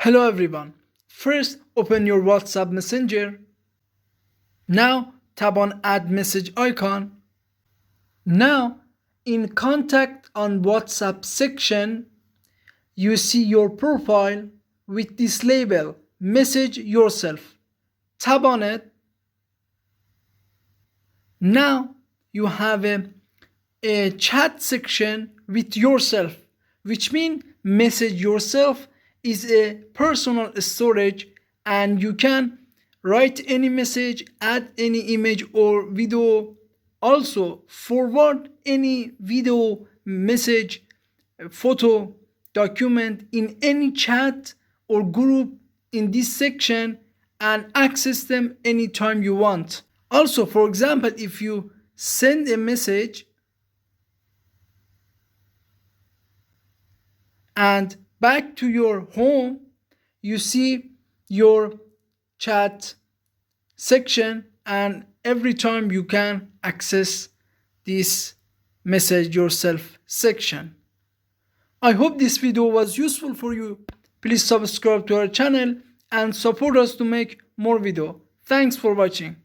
Hello everyone. First, open your WhatsApp Messenger. Now, tap on Add Message icon. Now, in Contact on WhatsApp section, you see your profile with this label, Message Yourself. Tap on it. Now, you have a chat section with yourself, which means Message Yourself is a personal storage and you can write any message, add any image or video, also forward any video, message, photo, document in any chat or group in this section and access them anytime you want. Also, for example, if you send a message and back to your home, you see your chat section and every time you can access this Message Yourself section. I hope this video was useful for you. Please subscribe to our channel and support us to make more video. Thanks for watching.